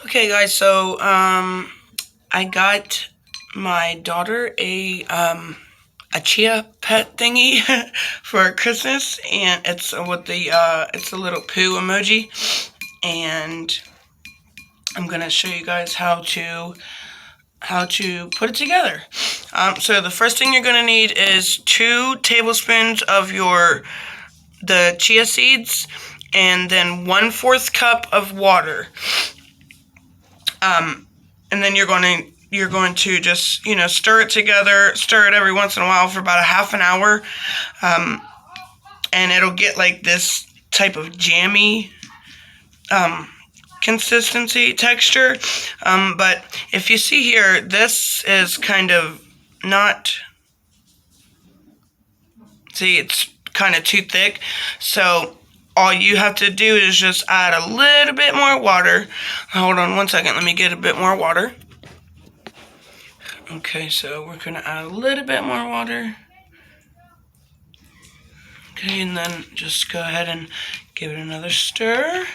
Okay, guys. So I got my daughter a Chia Pet thingy for Christmas, and it's with the it's a little poo emoji, and I'm gonna show you guys how to put it together. So the first thing you're gonna need is 2 tablespoons of the chia seeds, and then 1/4 cup of water. And then you're going to just stir it together, stir it every once in a while for about a half an hour, and it'll get like this type of jammy consistency texture. But if you see here, this is kind of not. See, it's kind of too thick, so all you have to do is just add a little bit more water. Hold on one second, let me get a bit more water. Okay, so we're gonna add a little bit more water. Okay, and then just go ahead and give it another stir.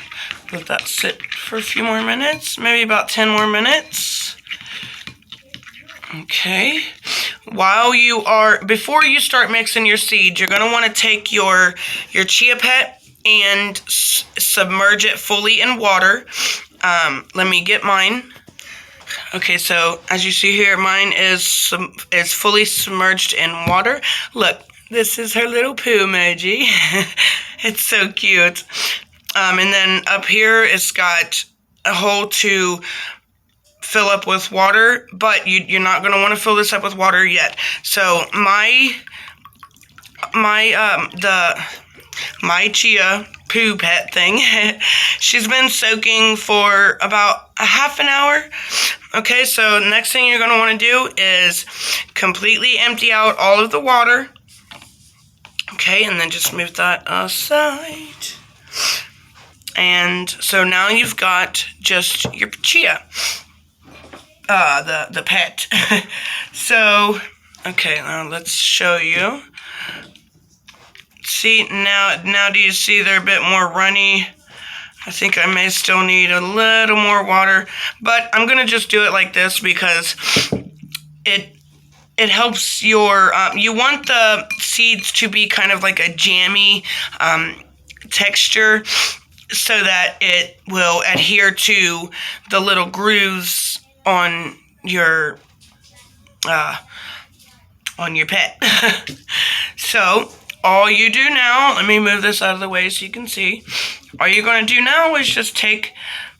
Let that sit for a few more minutes, maybe about 10 more minutes. Okay. Before you start mixing your seeds, you're gonna want to take your Chia Pet and submerge it fully in water. Let me get mine. Okay, so as you see here, mine is fully submerged in water. Look, this is her little poo emoji. It's so cute. And then up here, it's got a hole to fill up with water, but you're not going to want to fill this up with water yet. So my Chia poo pet thing, she's been soaking for about a half an hour. Okay, so next thing you're going to want to do is completely empty out all of the water. Okay, and then just move that aside. And so now you've got just your chia, the pet. So, okay, now let's show you. See, now do you see they're a bit more runny? I think I may still need a little more water, but I'm gonna just do it like this because it helps your, you want the seeds to be kind of like a jammy texture so that it will adhere to the little grooves on your pet. So all you do now, let me move this out of the way so you can see. All you're going to do now is just take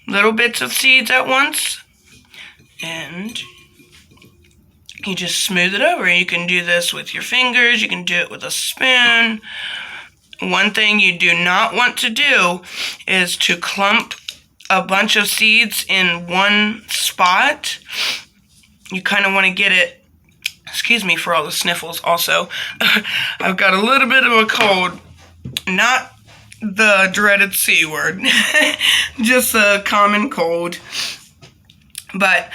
little bits of seeds at once and you just smooth it over. You can do this with your fingers, you can do it with a spoon. One thing you do not want to do is to clump a bunch of seeds in one spot. You kind of want to get it, excuse me for all the sniffles also. I've got a little bit of a cold, not the dreaded C word, just a common cold. But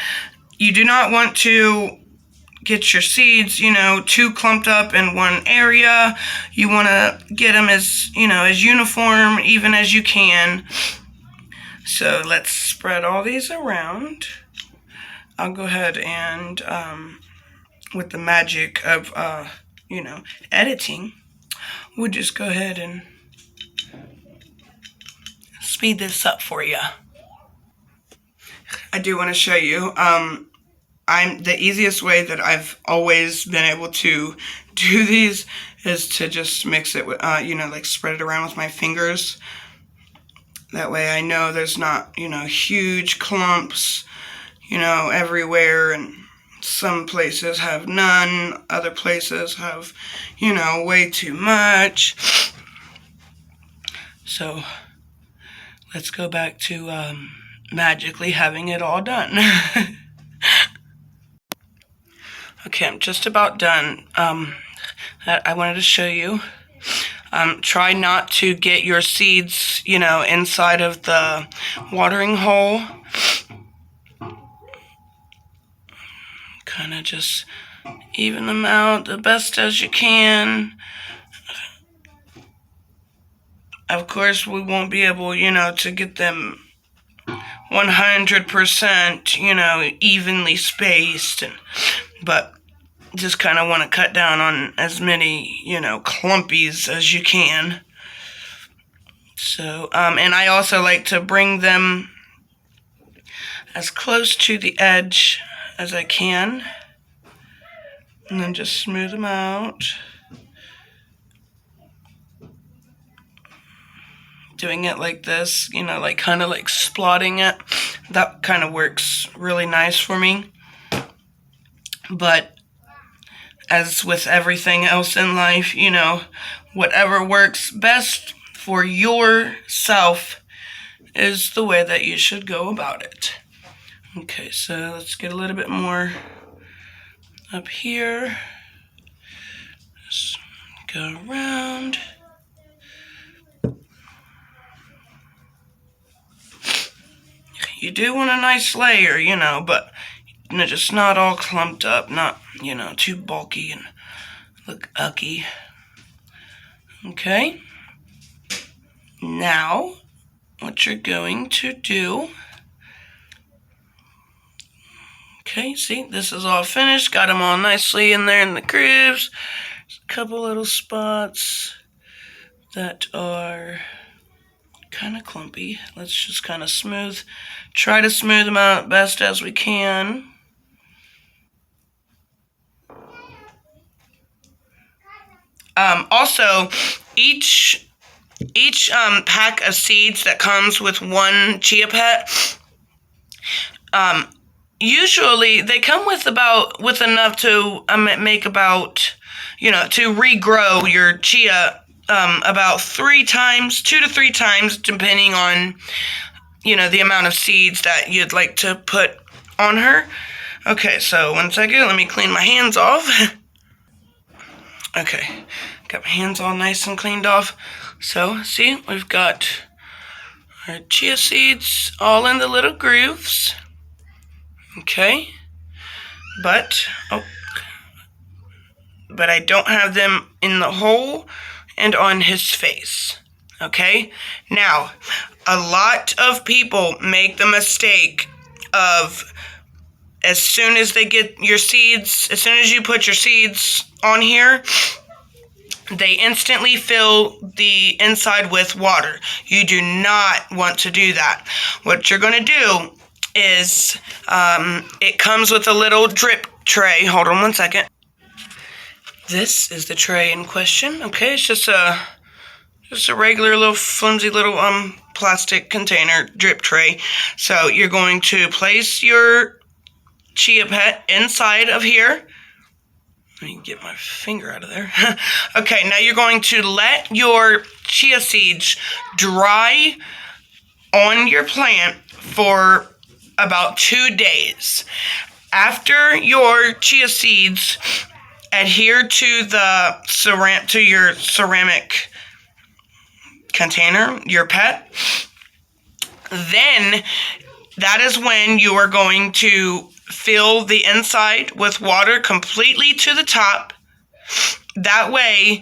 you do not want to get your seeds, too clumped up in one area. You want to get them as uniform, even as you can. So let's spread all these around. I'll go ahead and, with the magic of, editing, we'll just go ahead and speed this up for you. I do want to show you, the easiest way that I've always been able to do these is to just mix it with, like spread it around with my fingers. That way I know there's not, huge clumps, everywhere, and some places have none, other places have, way too much. So let's go back to magically having it all done. Okay, I'm just about done. I wanted to show you. Try not to get your seeds, inside of the watering hole. Kind of just even them out the best as you can. Of course, we won't be able, to get them 100%, evenly spaced, but just kind of want to cut down on as many, clumpies as you can. So, and I also like to bring them as close to the edge as I can, and then just smooth them out. Doing it like this, like kind of like splotting it, that kind of works really nice for me. But as with everything else in life, whatever works best for yourself is the way that you should go about it. Okay, so let's get a little bit more up here. Just go around. You do want a nice layer, but just not all clumped up, not, too bulky and look ucky. Okay. Now, what you're going to do, okay, see, this is all finished. Got them all nicely in there in the grooves. There's a couple little spots that are kind of clumpy. Let's just kind of try to smooth them out best as we can. Also, each pack of seeds that comes with one Chia Pet, usually they come with enough to make about, to regrow your chia about 2 to 3 times, depending on, the amount of seeds that you'd like to put on her. Okay, so 1 second, let me clean my hands off. Okay, got my hands all nice and cleaned off. So, see, we've got our chia seeds all in the little grooves. Okay, but I don't have them in the hole and on his face. Okay, now, a lot of people make the mistake of, as soon as you put your seeds on here, they instantly fill the inside with water. You do not want to do that. What you're going to do is, it comes with a little drip tray. Hold on 1 second. This is the tray in question. Okay, it's just a regular little flimsy little plastic container drip tray. So you're going to place your Chia Pet inside of here. Let me get my finger out of there. Okay, now you're going to let your chia seeds dry on your plant for about 2 days. After your chia seeds adhere to your ceramic container, your pet, then that is when you are going to fill the inside with water completely to the top. That way,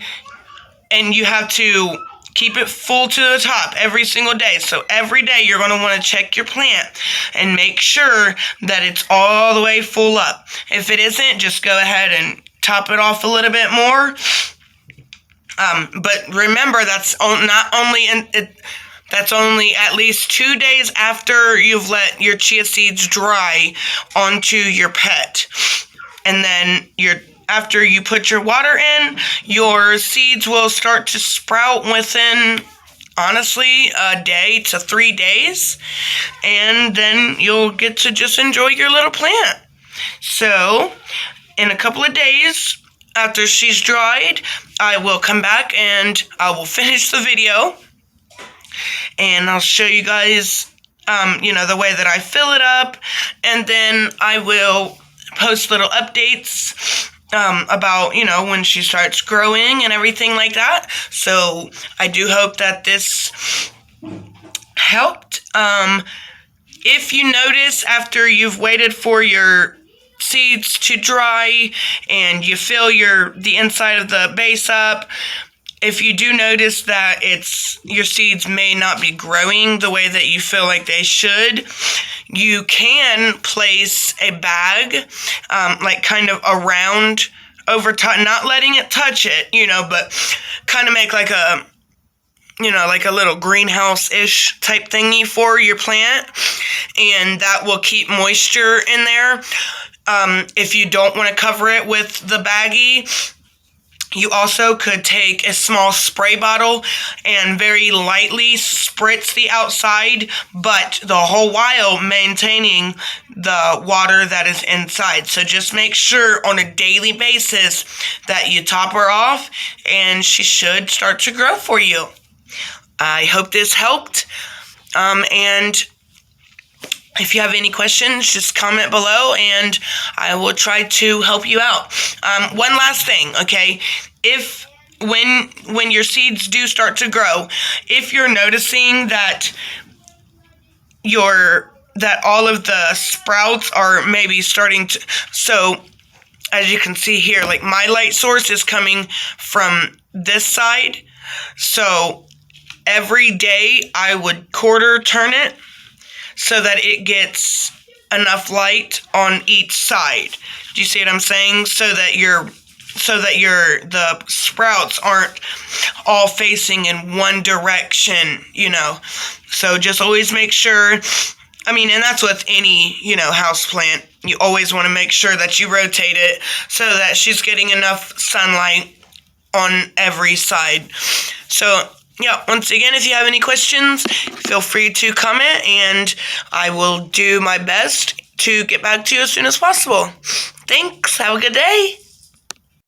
and you have to keep it full to the top every single day. So every day you're going to want to check your plant and make sure that it's all the way full up. If it isn't, just go ahead and top it off a little bit more. But remember, that's only at least 2 days after you've let your chia seeds dry onto your pet. And then after you put your water in, your seeds will start to sprout within, honestly, a day to 3 days. And then you'll get to just enjoy your little plant. So, in a couple of days, after she's dried, I will come back and I will finish the video. And I'll show you guys, the way that I fill it up. And then I will post little updates about, when she starts growing and everything like that. So I do hope that this helped. If you notice after you've waited for your seeds to dry and you fill the inside of the base up, if you do notice that your seeds may not be growing the way that you feel like they should, you can place a bag, like kind of around over top, not letting it touch it, but kind of make like a little greenhouse-ish type thingy for your plant, and that will keep moisture in there. If you don't want to cover it with the baggie, you also could take a small spray bottle and very lightly spritz the outside, but the whole while maintaining the water that is inside. So just make sure on a daily basis that you top her off, and she should start to grow for you. I hope this helped, and if you have any questions, just comment below, and I will try to help you out. One last thing, okay? When your seeds do start to grow, if you're noticing that all of the sprouts are maybe starting to, so as you can see here, like my light source is coming from this side, so every day I would quarter turn it so that it gets enough light on each side. Do you see what I'm saying? So that the sprouts aren't all facing in one direction, So just always make sure, and that's with any, house plant. You always want to make sure that you rotate it so that she's getting enough sunlight on every side. So yeah, once again, if you have any questions, feel free to comment, and I will do my best to get back to you as soon as possible. Thanks. Have a good day.